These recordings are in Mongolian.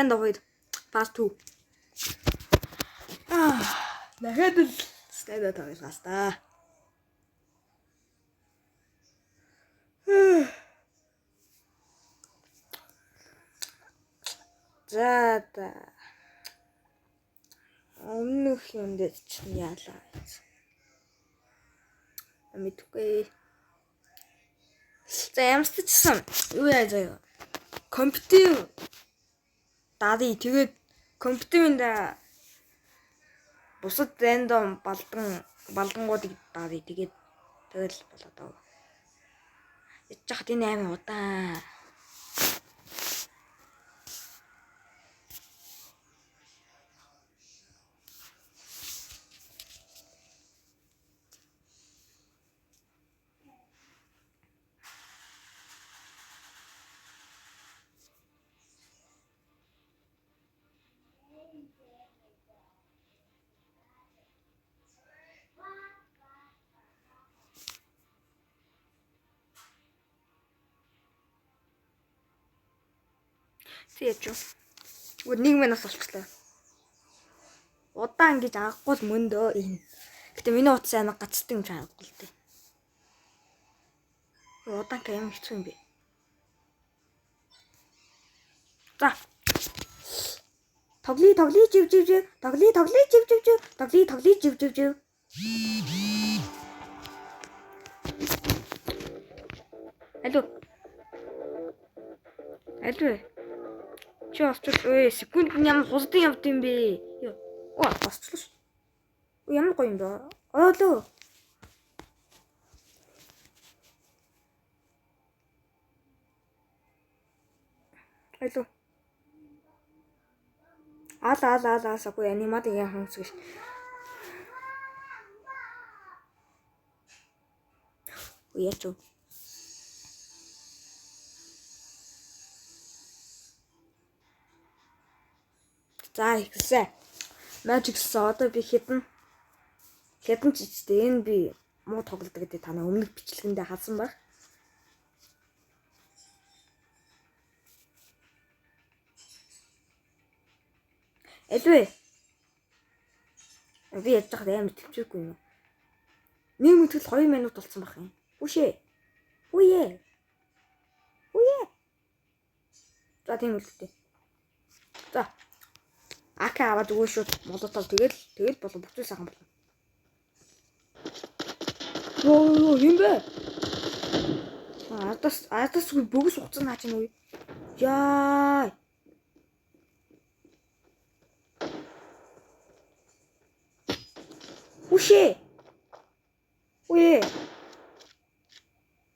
And avoid part 2. Дахиад л стадио тоглоос та. За та. Өмнөх юмдээ чинь яалаа. Мэдгүй. За ямарч чсан юу яа заяа. Компьютер дадий тэгээд компьютерында бусад рандом балгангуудыг дадий тэгээд тэгэл болоод аа. Ич чахт энэ амин удаан. Тэгэж юу. Нэг минут болчихлоо. Удаан гэж агахгүй л мөндөө энэ. Гэтэ миний утас амар гацдаг юм чанахгүй л дээ. Удаан к юм хэцүү юм бэ. За. Тоглий жив. Тоглий жив. Алло. Чи осч секунд ямар хулдан явд юм бэ? Оо осчлоо. Ямар гоё юм бэ? Оолоо. Алло. Аа сагүй анимат яа хонцгош. Уячо. За ихсэн. Magic одоо би хэдэн ч ихтэй энэ би муу тоглодог гэдэг танаа өмнөх бичлэгэндээ хадсан баг. Элвэ. Би яаж тахад амар төвчөөгүй юм. Нэг мэтгэл 2 минут болсон байх юм. Үшээ. Үе. За тийм үлдээ. За. Ака аваад өгөө шүү. Молотов тэгэл болов бүхэл сайхан болно. Оо юм бэ? Ардас бүгс хуцсан наа чинь үе. Яа. Үшээ. Үе.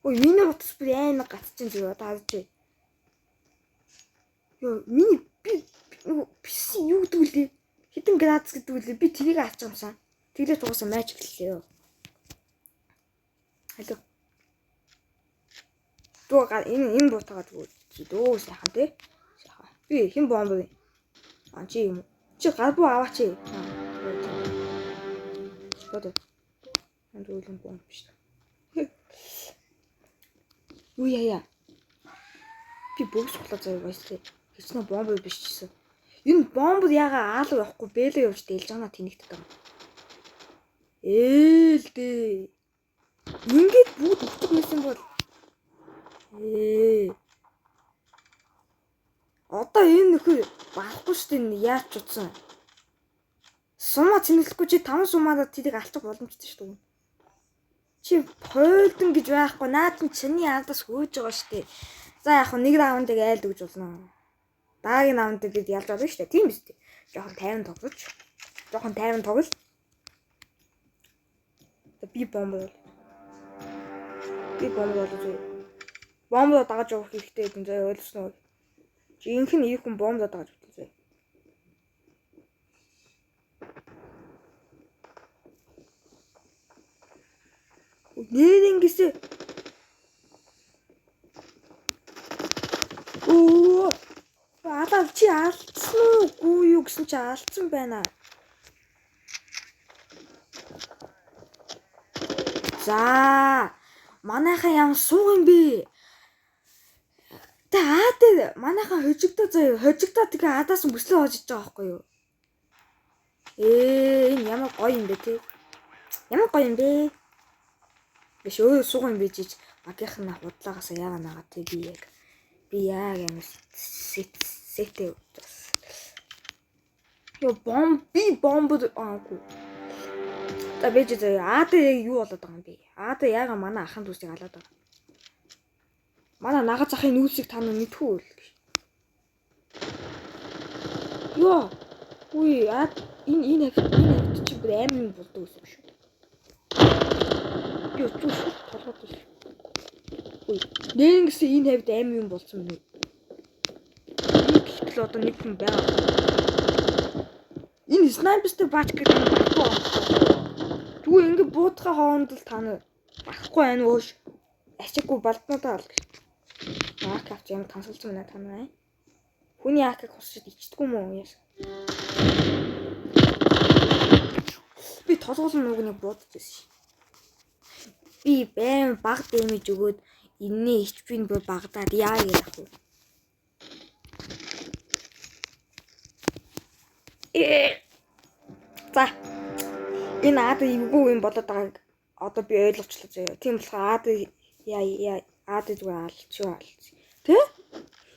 Ой миний утас бүр амар гацчихсан зүгөө таавч. Ёо миний пис юу гэдэг үлээ. Хэдэн градус гэдэг үлээ. Би тэрийг авч юмсан. Тэгээд тугасан майч гэлээ. Алло. Дугаар энэ буутагаа дөө сайхан тий. Сайхан. Би хэн бомб вэ? Чи юм. Чи гарбуу аваач. Бод. Андуулын бомб биш. Юу яа. Би бүгс хутлаа заяа байсаа. Хэцнэ бомб биш чсэн. Энэ бомб ягаа аалуу явахгүй бэлээ явж дэлж байгаа тэнэгдэв байгаа. Ээлдээ. Ингээд бүгд өгдөг байсан бол одоо энэ нөхөр багхгүй шүү дээ яаж ч утсан. Сумаа цэнэглэхгүй чи 5 сумаадаа тэрийг алчих боломжтой шүү дээ. Чи хойлдон гэж байхгүй наад нь чиний алдаас хөөж байгаа шүү дээ. За яг нэг раундыг айлд гэж болно. Дараагийн раундыг бид ялж болно шүү дээ. Тийм биз дээ. Жохон 50 тоглож. Жохон 50 тоглол. Би бомб болоо. Бомбоо дагаж явах хэрэгтэй гэдэг зөө ойлгосноо. Чи инхэн их хүн бомбоо дагаж явуулсан. Нэр ингэсэ. Оо. Баатар чи алдсан уу юу гэсэн чи алдсан байна. За манайхаа ямар сууг юм бэ? Тэ Адэ манайхан хожигдоо заяа. Хожигдоо тэгээ Адаас мөслөө хожиж байгаа байхгүй юу? Энэ ямар гоё юм бэ те. Ямар гоё юм бэ? Биш өө суух юм бийж багийнхан худлагаасаа яага нагаа те би яг юм сэтэ утас. Ёо бомбд аагүй. Та бэж Адэ юу болоод байгаа юм бэ? Адэ яага манай ахын дүүсийг алаад байгаа. Манай нага захын нүүсийг та нар мэдхүү үл. Ёо. Үгүй энэ хавьд чи бүр амар болдог гэсэн шүү. Ёо зүс толгойд биш. Үгүй. Нэнгээс энэ хавьд амар юм болсон юм. Гэтэл одоо нэг хүн байгаа. Энэ снайпертэй баач гэдэг юм баггүй. Түг ингэ буутахаа хооронд л та нар багхгүй байна өөш. Ачаагүй балднуудаа ал гэж. Акавч юм тансалж байна та нар. Хүний акаг хусчид ичдэггүй мүү яаш. Би толгоолн нүгнийг буудчихсэн шин. Би байн баг дэмэж өгөөд энэний HP-г бүр багдаад яа гэх вэ? За. Энэ Адэ эвгүй юм болоод байгааг одоо би ойлгочлоо заяа. Тийм болохоор Адэ Адэ зүгээр алчгүй. Тэ?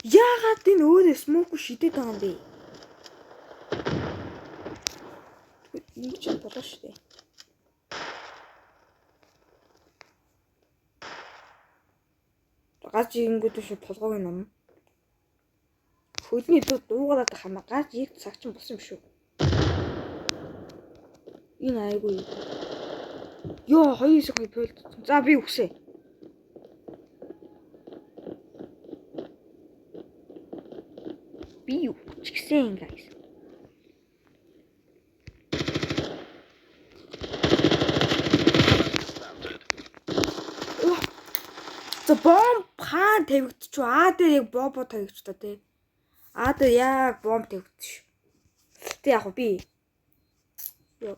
Яагаад энэ өөрөө смоку шидэт байгаа юм бэ? Нэг ч болоо шүү дээ. Гаж ингүүд шүү толгойг ном. Хөлний дуугараад хана гаж яг цагч болсон юм шүү. Энэ айгүй. Ёо хоёр секунд болд. За би үхсэ. Би үхчихсэн guys. За бомб хаан тавигдчих. Адэ яг бомбо тавигч та тий. Адэ яг бомб тавигдчих. Тэ яг би. Ёо.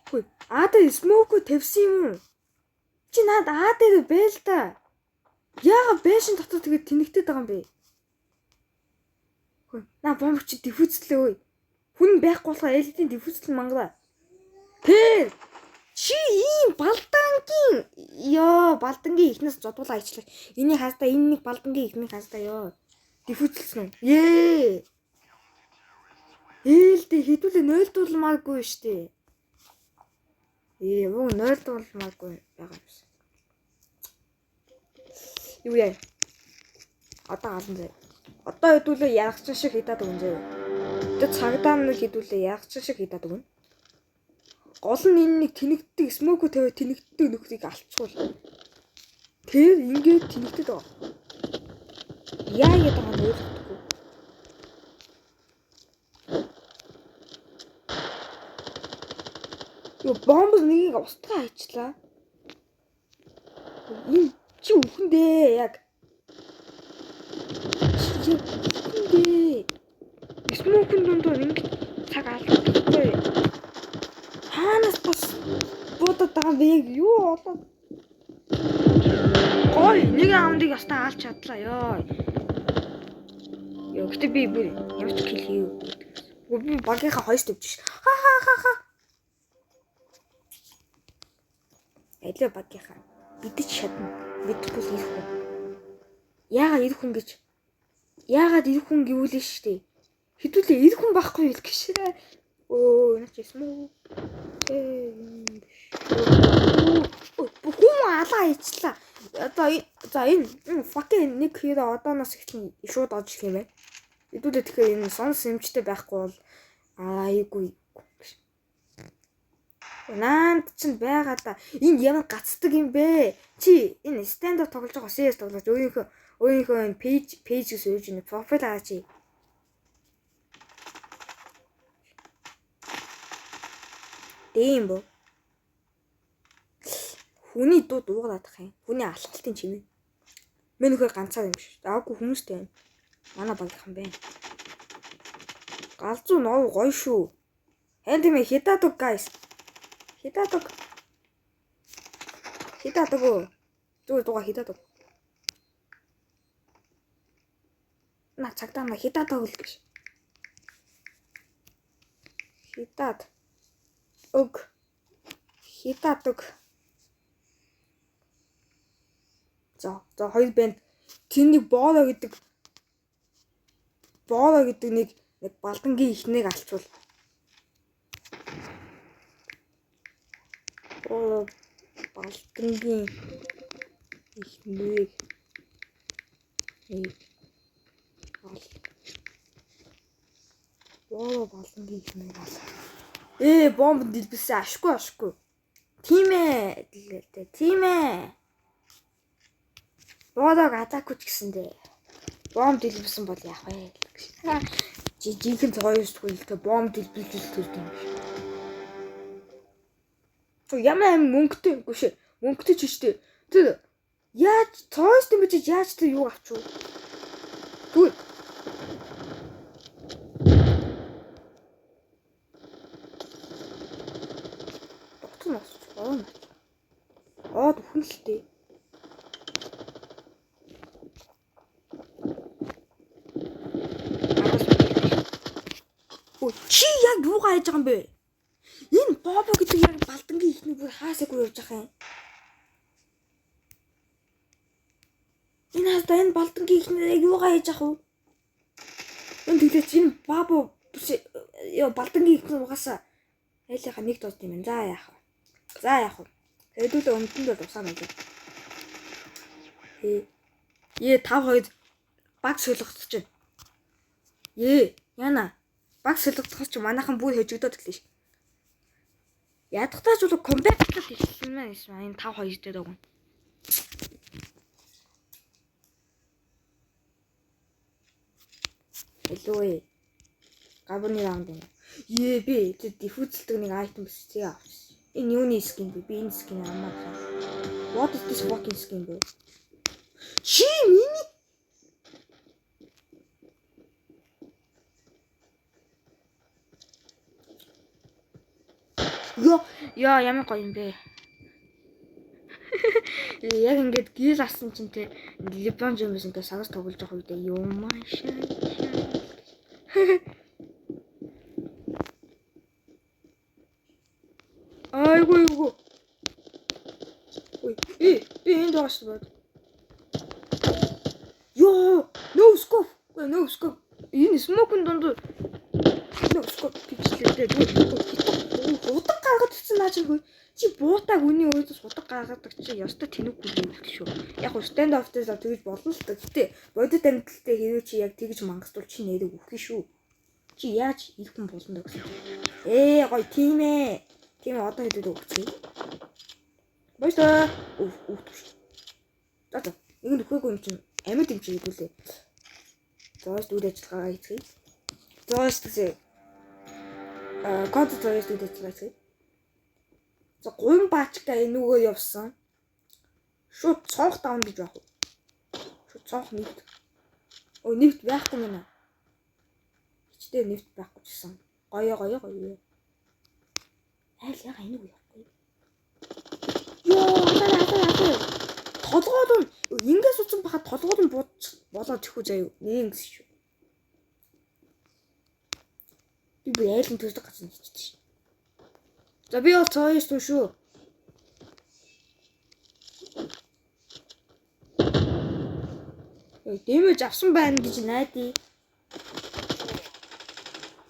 Хөөе. Адэ смоку тавьсан юм. Чи наад Адэ бэл та. Яага бэшин дотор тэгээд тэнэгтэй байгаа юм бэ? Хөөе. На бомб чи диффузлээ ой. Хүн байхгүй болохоор элитийн диффузл мангала. Тэ. Чи ийм балдангийн балдангийн ихнээс зодуулаа ичлаа. Энийг хаастаа энэ нэг балдангийн ихнийг хаастаа ёо. Диффузлсэн. Ээлдээ хэдүүлээ 0 дуулмааргүй штэ. Мөн 0 дуулмааргүй байгаа юм шиг. Юу яа? Одоо алан зэ. Одоо хэдүүлээ ярахчин шиг хидаад өгөн зэ. Одоо цагдаа нэг хэдүүлээ ярахчин шиг хидаад өгөн. Гол нь энэ нэг тэнэгдэг смоку тавиад тэнэгдэг нөхрийг алцуул. Тэр ингээд тэнэгдэд байгаа. Яа яа байгаа нь ойлгохгүй. Юу бомб нэгийг устгаа хийчлаа. Энэ чи үхэндээ яг. Чи үхэндээ. Смокын дундор ингэ цаг алдахгүй. Хаанаас бас бодоод байгаа бэ? Юу болоод? Гой нэг амдыг ястаа алж чадлаа ёо. Ёо гэтээ би бүр ямар ч хэл хийв. Би багийнхаа хойш төвч ш. Ха. Элэ багийнхаа бидэж шатна. Мэдхгүй ирэх хүн. Яагаад ирэх хүн гэж? Яагаад ирэх хүн гэвүүлээ штэ. Хэдүүлээ ирэх хүн байхгүй юу гэшээ. Өө энэ ч юм уу. Бүхэн алаа хийчлаа. Одоо за энэ fucking нэг хиро одооноос ихний шууд орж ирэх юм байна. Хэдүүлээ тэгэхээр энэ сонс эмчтэй байхгүй бол айгүй. Наанд ч байгаа да. Энэ ямар гацдаг юм бэ? Чи энэ stand up тоглож байгаа CS тоглож өөрийнхөө пэйж гэж үүж энэ профайл аа чи. Дэм бо. Хүний дуу дуугараад ах юм. Хүний алталтын чимээ. Мэн нөхөр ганцаар юм шүү. Аагүй хүмүүстэй байна. Манай багийнхан байна. Галзуу ноо гоё шүү. Хэн тийм хятад үг guys. Хятад үг. Хятад үг. Зүгээр дуга хятад үг. На цагдаа на хидаад өгөл гэж. Хидаад өг. Хидаад өг. За хоёр банд тэрний бооло гэдэг нэг балдангийн ихнийг алчвал. Балдангийн ихнийг балдангийн ихнийг ал. Бомб дэлбэсэн ашгүй. Тийм ээ. Боолог атаку ч гэсэндээ. Бомб дэлбэсэн бол яах вэ? Жинхэнэ цогоёсгүй л тэ бомб дэлбэлж төрдөг юм шиг. Ямар мөнгөтэй гүшээ. Мөнгөтэй ч штэ. Тэр яаж цогоёс юм бэ? Яаж тэр юу авч юу? Түр. Дөхөн л тээ. Чи яг юугаа хийж байгаа юм бэ? Энэ бобо гэдэг яг балдангийн ихний бүр хаасаагүй явж байгаа юм. Энэ балдангийн ихний яг юугаа хийж байгаа вэ? Энэ тэглэж энэ бобо балдангийн ихний угаасаа айлынхаа нэг дот юм. За яах вэ? Хэдүүлээ өмдөнд бол усаа маяг. 5-2 баг солигдож байна. Яна баг солигдоход ч манайхан бүр хожигдоод гэлээ ш. Ядахтаач бол комбек гэж хэлсэн мэн ш. Энэ 5-2 дээр байгаа. Hello. Габны раунд юм. Би тэр диффузэлдэг нэг айтем биш тий авчихсан. Энэ юуны скин бэ? Би энэ скин амаа. What is this fucking skin бэ? Чи миний ямар гоё юм бэ? Яг ингээд гэр асан чинь те LeBron James ингээд сагас тоглож байгаа үедээ юу маш Айгүй. Энд байгаа шүү дээ. No scope. Энэ smoke-ын дунд no scope пикселтэй удаг гаргаад ирсэн наа чи хөө. Чи буутааг үний өөрөөс удаг гаргадаг чи ёстой тэнэггүй юм шүү. Яг нь stand off дээр тэгж болно л та. Гэтэ бодит амьдралтай хэрвээ чи яг тэгж мангастуул чи нэрийг өгөх шүү. Чи яаж илхэн болно даа гэсэн. Гоё тийм ээ. Тийм одоо хэдэд өгчихье. Баярлалаа. За. Нэг нөхөөгүй юм чинь амьд юм чи хэдүүлээ. Зоос үйл ажиллагаа хийцгээе. Зоос гэсэн контент зоос үйл ажиллагаа хийцгээе. За 3 баачка энүүгөө явсан. Шууд цонх даун гэж байх уу? Шууд цонх нэвт. Нэвт байхгүй юм аа. Ичдээ нэвт байхгүй ч гэсэн. Гоё. Айл яга энийг явахгүй. Толгойд нь ингээс утсан бахад толгойд нь болоод төхөө заяа. Нэнгс шүү. Би айлын төрдөг гацсан хийчихсэн шүү. За би бол цааш туу шүү. Дэмэж авсан байна гэж найдаа.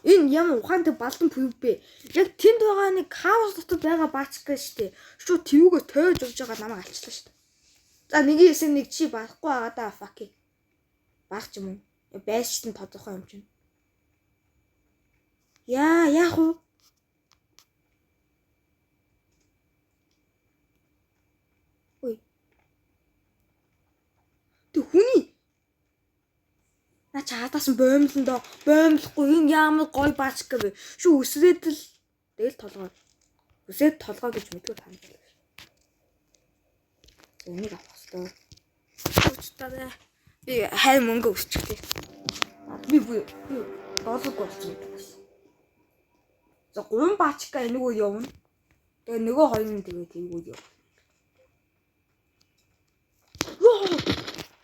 Энэ ямар ухаантай балдан пүв бэ? Яг тэнд байгаа нэг хаус дотор байгаа баачка штэ. Шууд твүүгөө тойж урж байгаа намайг алчлаа штэ. За нэгийн хэсэг нэг чи барахгүй байгаа да fuck. Баг ч юм уу? Байс чинь тодорхой юм чинь. Яах вэ? Тэ хүний чаатаас боомлохгүй энэ ямар гой баачка вэ? Шүү өсрээд л тэгэл толгой. Өсрээд толгой гэж мэдгүй таана. Энийг авах хэрэгтэй. Өчтөрөө би хайр мөнгө өсчихлээ. Би доллар болсон юм. За 3 баачка энэгөө явна. Тэгээ нөгөө хоёр нь тэгвэл яв.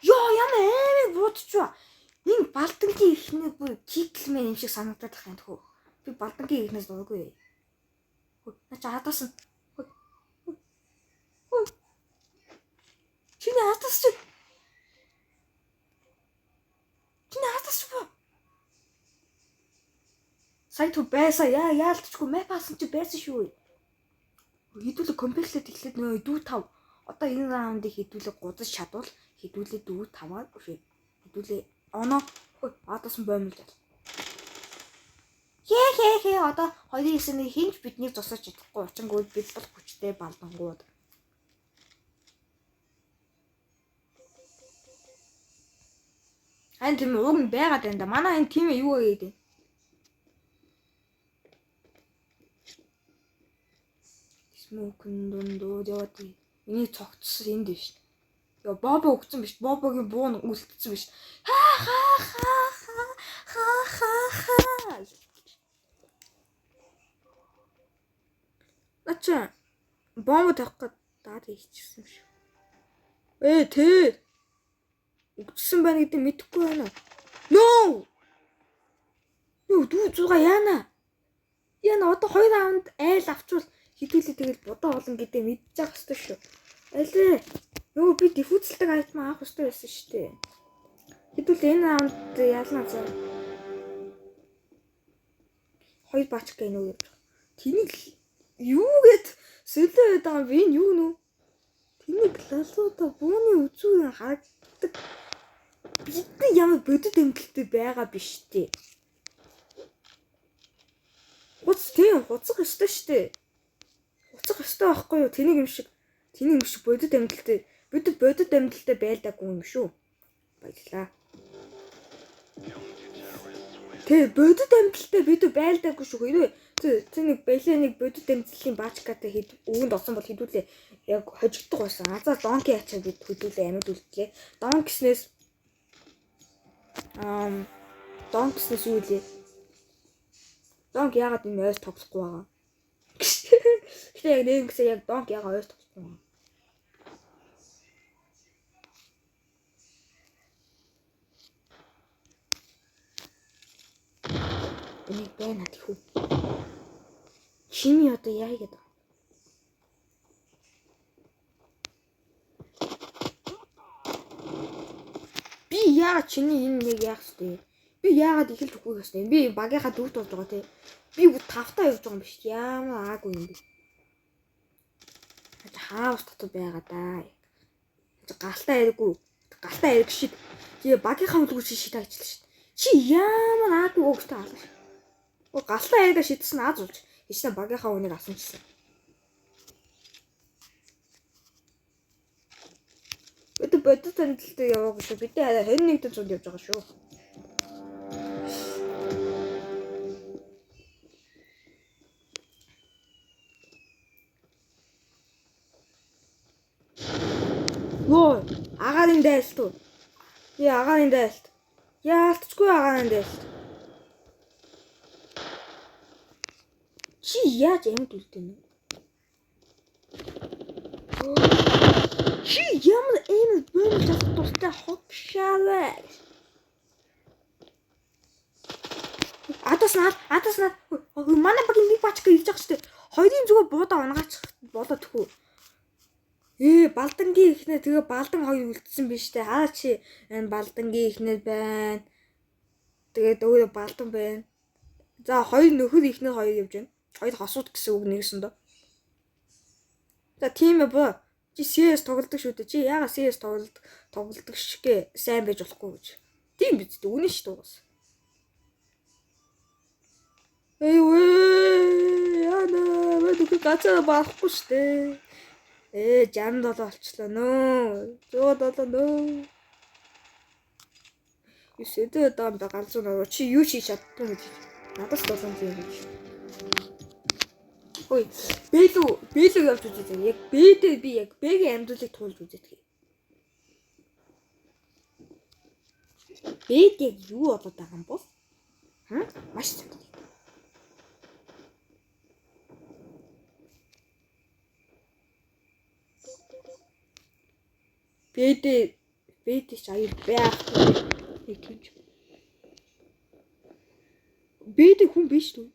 Ямар аймаг бодчихва. Энэ балдангийн ихний бүр киклмэн юм шиг санагдаад байх юм тхүү. Би балдангийн ихнээс дургүй. Нача хатасан. Чиний хатас чи. Чиний хатас чи. Сая түр байсаа яалтчгүй мэп хасан чи байсан шүү. Хэдүүлээ комплексэд эхлээд нөө дүү 5. Одоо энэ раундыг хэдүүлээ гудаж чадвал хэдүүлээ дүү 5-аар үгүй. Хэдүүлээ оноо одоосон боомлж байна. Хээ одоо хоёрын хэсэг хинч биднийг зогсооч чадахгүй учингууд бид бол хүчтэй балдангууд. Ань тийм уг нь байгаад байна да. Манай энэ тим юу гэдэг. Смокн дундууд яваад. Энийг цогцсон энд биш. Яа бобо өгсөн биш. Бобогийн буун үлдсэн биш. Ха. Ачаа. Бомбо тавих гэдэг хийчихсэн юм шүү. Тэ. Өгсөн байна гэдэг мэдэхгүй байна. No. Юу дүү зугаа яана. Яна одоо 2 раунд айл авчвал хэдүүлээ тэгэл бодоо олон гэдэг мэдчих хэвчээ шүү. Алээ. Юу би диффузэлдэг айтм авах хэрэгтэй байсан шүү дээ. Хэдүүлээ энэ раунд ялна заа. 2 бач гэнэ үү. Тэнийг юу гэд сэлээд байгаа би юу нөө. Тэнийг лалуудаа бууны үзүүн харагддаг. Бид ямар бодит эмгэлтэй байгаа биш дээ. Хуцах өстой штэ. Хуцах өстой байхгүй юу? Тэнийг юм шиг бодит эмгэлтэй. Бид бодит эмгэлтэй байлдаггүй юм шүү. Баярлаа. Тэ бодит эмгэлтэй бид байлдаггүй шүү хэрвээ. Тэнийг баленыг бодит эмзэлийн баачкатай хэд өвөнд осон бол хэдүүлээ яг хожигдох байсан. Азаа донки ачаа бид хөдөлөө амьд үлдлээ. Донкснээс юу лээ? Донк яагаад энэ ойр тоглохгүй байгаа? Гэтэ яг нэгсээ яг донк яагаад ойр тоглохгүй байгаа? Энийг байна гэхүү. Чими одоо яа гэдэг? Би яагаад чиний энэ нэг яах вэ? Би яагаад их л төгөөг хэвчээ. Би багийнхаа дүүт болж байгаа тий. Би 5-таа явж байгаа юм биш. Ямар аагүй юм бэ? Хаавс татуу байгаа даа. Галтаа яриаггүй. Галтаа яриг шид. Тэгээ багийнхаа үлгүү шид ажиллаж шид. Чи ямар аагүй өгтэй хаалж. Галтаа яриага шидсэн аз болж. Хичнээн багийнхаа үнийг асуумжсан. Бид бодит тандалтай яваагүй шүү. Бид 21-д зунд явж байгаа шүү. Воо, агарын дайлт уу? Яа, агарын дайлт. Яалтчгүй агарын дайлт. Чи яаж амьд үлдэнэ? Чи ямар амьд бөмбөг тасдуртай хопшааваа. Атаснаа. Манай багийн нэг бачка ирж байгаа шүү дээ. Хоёрын зүгээр буудаа унгаач болоод тхүү. Балдангийн ихнээ тэгээ балдан хоёр үлдсэн биш үү? Хаа чи энэ балдангийн ихнээ байна. Тэгээд өөрөө балдан байна. За хоёр нөхөр ихнээ хоёр явж байна. Хоёр хосууд гэсэн үг нэгсэн дөө. За тийм ээ боо. Чи CS тоглодог шүү дээ. Чи яагаад CS тоглодог шигэ сайн байж болохгүй гэж. Тийм биз дээ. Үнэн шүү дээ. Яна мэдгүй гацаа баахгүй шүү дээ. 67 болчлоо нөө. 107 нөө. Юусэдэ даам да галзуу нөө. Чи юу хийж чаддгүй гэж. Надаас 700 юм гэж. Ой, бэлүү явж үзээ. Яг бэдээ би яг бэгийн амьдралыг туулж үзээдгээ. Бэд яг юу болоод байгаа юм бол? Маш сайн. Бэдэ ч аяа байхгүй. Бэдэ хүн биш үү?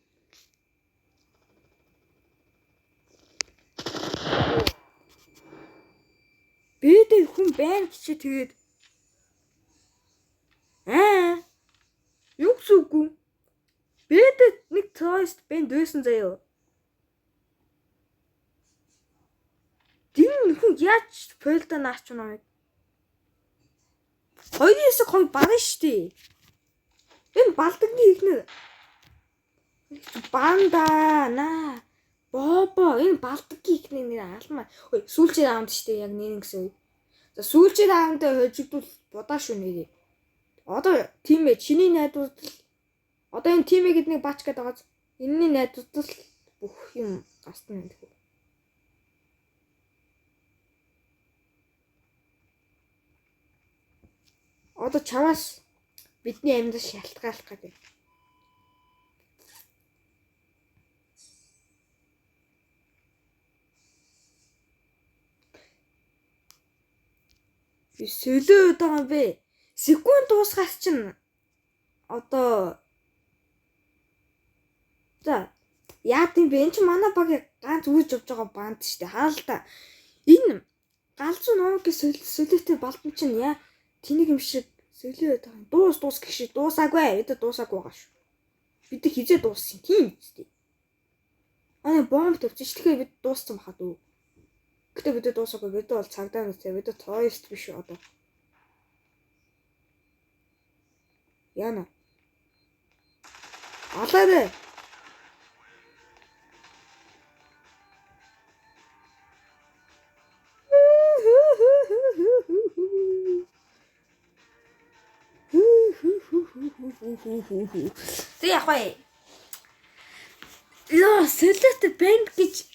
Бэдэ хүн байна гэж тэгээд юу гэсэн үг вэ? Бэдэ нэг тост бэнд дөөсөн заяа. Дин хүн яаж фойлда наач намайг? 2-2 барна штий. Энэ балдангийн ихнэр банда наа бобо энэ балдангийн ихнэр нэр алмаа. Ой сүүлчээр аамд штий яг нэр гэсэн үг. За сүүлчээр аамдаа хожигдвол будаа шүү нэрээ. Одоо тимээ чиний найдварт одоо энэ тимээ гэдэг нэг бач гэдэг байгаа. Энэний найдварт л бүх юм гастна гэдэг. Одоо чаваас бидний амьдас шалтгаалах гэдэг. Би сөлөө удаан бэ. Секунд дуусгаас чинь одоо за яа тийм бэ? Энд чинь манай баг ганц үүж явж байгаа банд штэ. Хаалта. Энэ галзуу номгийн сөлөөтэй балдан чинь яа тэнийг юм шиг сөлөө удаан. Дуус гэх дуусаагүй. Эд дуусаагүй байгаа шүү. Бид хизээ дууссан. Тийм үстэй. Бомб төвчж тэгэхээр бид дууссан бахад үү. Гэтэ бид дуусаагүй. Бид бол цагдаа нүцээ. Бид тооёст биш одоо. Яна. Алаарэ. Тэг яг бай. Яа, сэлэт бэнд гэж чиха.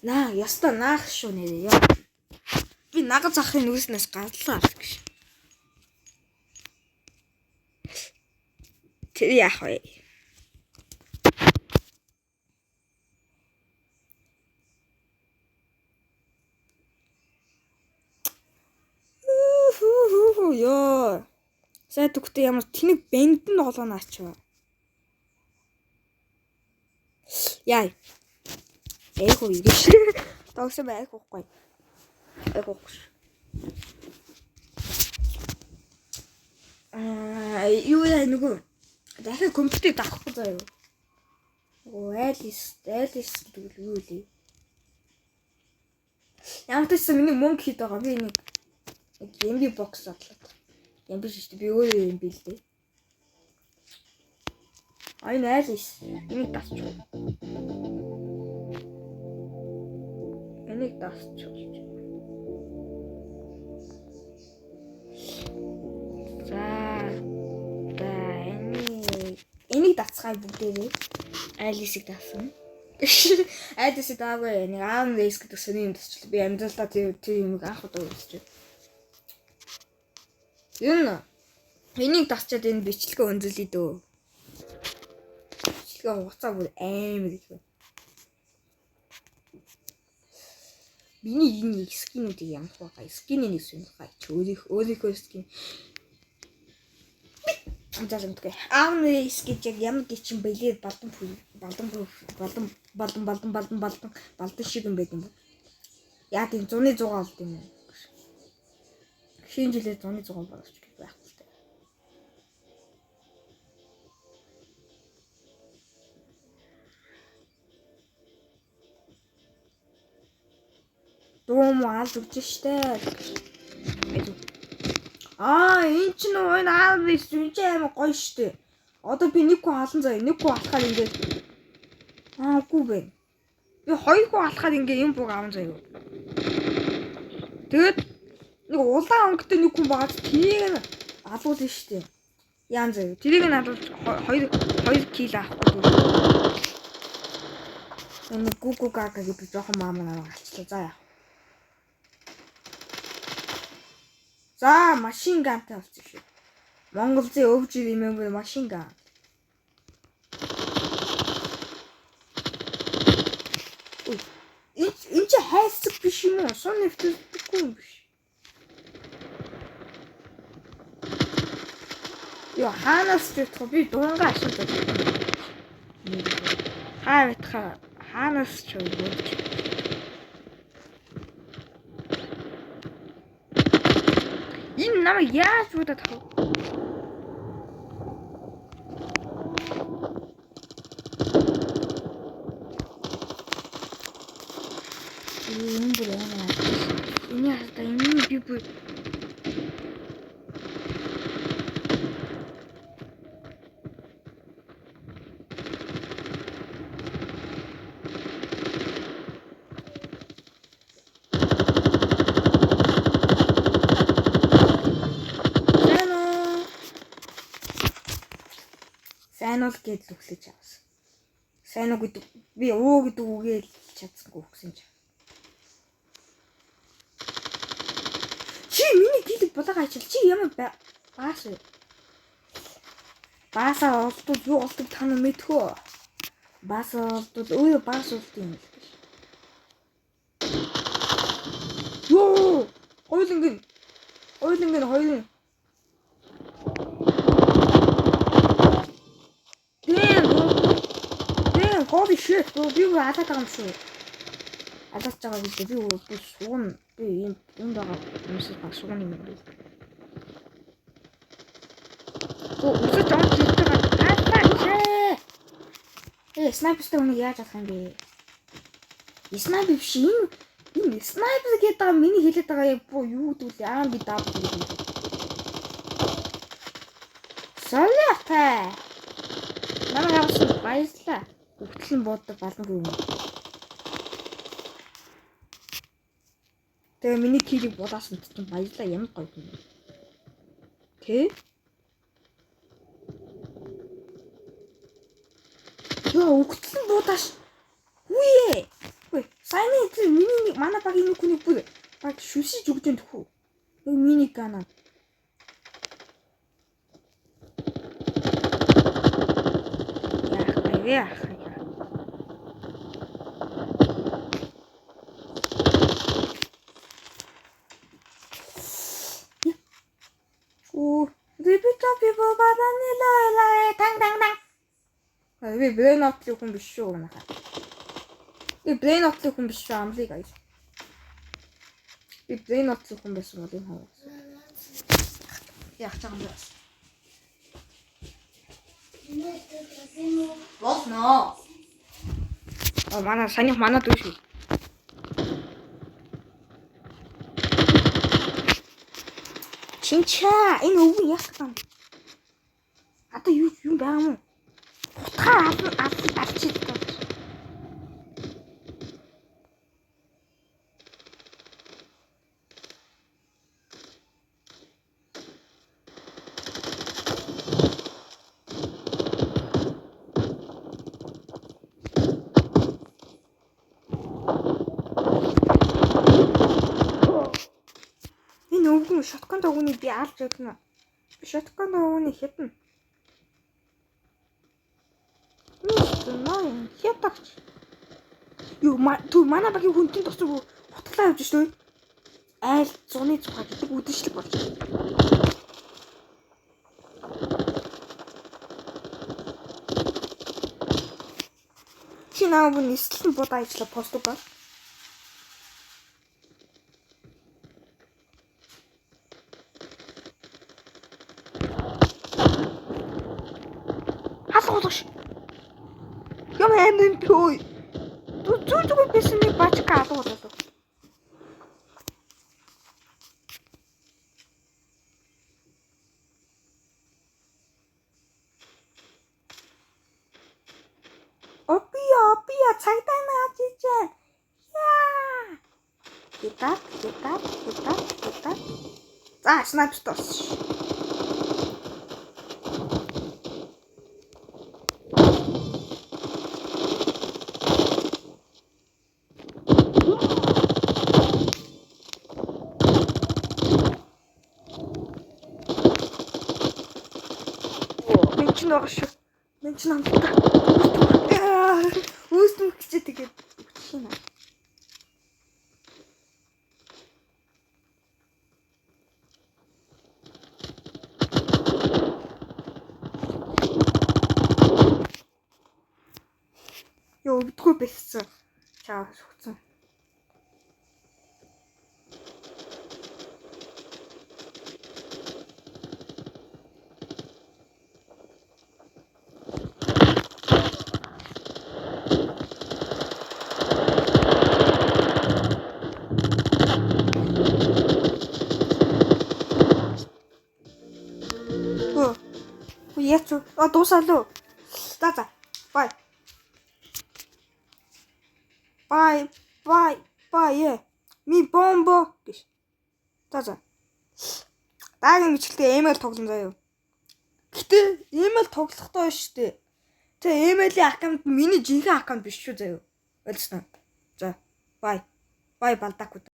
Наа, яста наах шүү нэрээ яа. Би нагаз ахын нүснээс гарлаа гэж. Тэр яах вэ? Ёо. Сайд үгтэй ямар тэнэг бэнд нь олоонаач вэ? Яа. Эйхүү ирээш. Тогсон байхгүй. Айгууш. Юу яа нөгөө дахиад компьютерийг даахгүй заяа. Алис гэдэг юу вэ? Ямар ч юм миний мөнгө хэд байгаа би нэг MB box атлаад. MB шүү дээ би өөрөө MB л дээ. Алис энийг тасч. Энийг тасч. Энийг дацгай бүгдээрээ Алисыг даасан. Алисыг даагүй нэг аав дэс гэдэг сони юм тасчлаа. Би амьдралдаа тэр юм анх удаа үзчихв. Энийг дасчаад энэ бичлэгээ өнзөлий дөө. Бичлэгээ хугацаа бүр амар их байна. Миний энэ скинүүдийг ямар байгаа? Скинийн нэг сонирхай. Өөрийнхөө скин. Амтаасамтгэ. Аавнээс гэж яг ямар гिचэн бэлээ балдан шиг юм байт юм. Яа тийм 100-100 болд юм уу? Шинэ жилээр 100-100 боловч гэж байхгүй л дээ. Дум аалж өгч штэ. Энэ ч нөө энэ аавс үнч амар гоё штэ. Одоо би нэг хүн халан заяа. Нэг хүн алхаад ингээд үгүй бэ. Би хоёр хүн алхаад ингээд юм бууг аавн заяа. Тэгээд нэг улаан өнгөтэй нэг хүн байгаа. Тэрийг нь алуулна штэ. Яан заяа. Тэрийг нь алуулж 2 кг авахгүй. Энэ гугугага гэдэг жоохон маамаа алчлаа заяа. За машин гантай болсон шүү. Монголын өвж remember машин ган. энэ чи хайсаг биш юм уу? Сон нэвтэлдэггүй юм биш. Яа хаанаас ч би дурангаа ашиглаж байна. Хаанаас ч үүдч. Энэ намайг яаж удаад тав? Энэ бүр яана. Энэ яста энэ би бүр сайн уу гэдэл өглөж авсан. Сайн уу гэдэг би өө гэдэг үгээ чадсангүй өгсөн ч. Чи миний гилэг булага ажил чи ямар баас вэ? Баасаа олдвол юу олдог та нар мэдхөө. Баасаа олдвол өө баас олд юм л гэж. Йоо! Хойлонгийн Holy shit, би юу алаад байгаа юм шүү. Алаад байгаа гэж би юу суун би энэ байгаа юмсыг баг суун юм байна. Үсэж байгаа ч байгаа. Снайпертэй үнийг яаж авах юм бэ? Снайпер биш энэ снайпер гэдэг миний хэлээд байгаа юу гэдэг вэ? Аа би даа гэдэг. Солиотой. Намайг авсан баярлалаа. Өгтлэн бууддаг балангүй юм. Тэгээ миний килийг булаасан чинь баярлаа ямар гоё юм. Тэ? Яа өгтлэн буудааш. Үе. Сайн энэ миний манай багийн нүхний бүр баг шүсэж өгч энэ тхүү. Яг миний гана. Яах. People badani tang. Би brain out-ийн хүн биш шүү манайхаа. Би brain out-ийн хүн биш шүү амлыг аяа. Би brain out-ийн хүн байсан бол энэ хоо. Яах чам бэ? Болно. Манай дүү шүү. Чинча энэ өвгөн яах юм? Одоо юу байгаа юм? Утгаар авчиж байгаа. Энэ өвгөн шотконд өгөөний би алж өгнө. Шотконд өгөөний хитэн. Наа хятагч. Юу манай багийн хүнтэн тосоо хутглаа явж шүү. Айл зуны цухаг гэдэг үдшил болж байна. Чи наа бүн нислэн будаа ажилла пост ба. Хасгуулш. Юм амин пой. Зүг бисний бачка атуулаа. Опия цагтаа наачиж. Яа. Гитар. За, снайпер тос. Мен ч намтаа. Үүсдэн гэж тэгээд өгчихнэ. бэлсэн. Чаа сүгцэн. Яач дуусаалуу. За. Бай. Ми бомбо гэж. За. Дагийн бичлэгээ email тоглоом заяа. Гэтэ email тоглохдоо шүү дээ. Тэгээ email-ийн аккаунт миний жинхэнэ аккаунт биш шүү заяа. Ойлгосноо. За. Бай балдаакууд.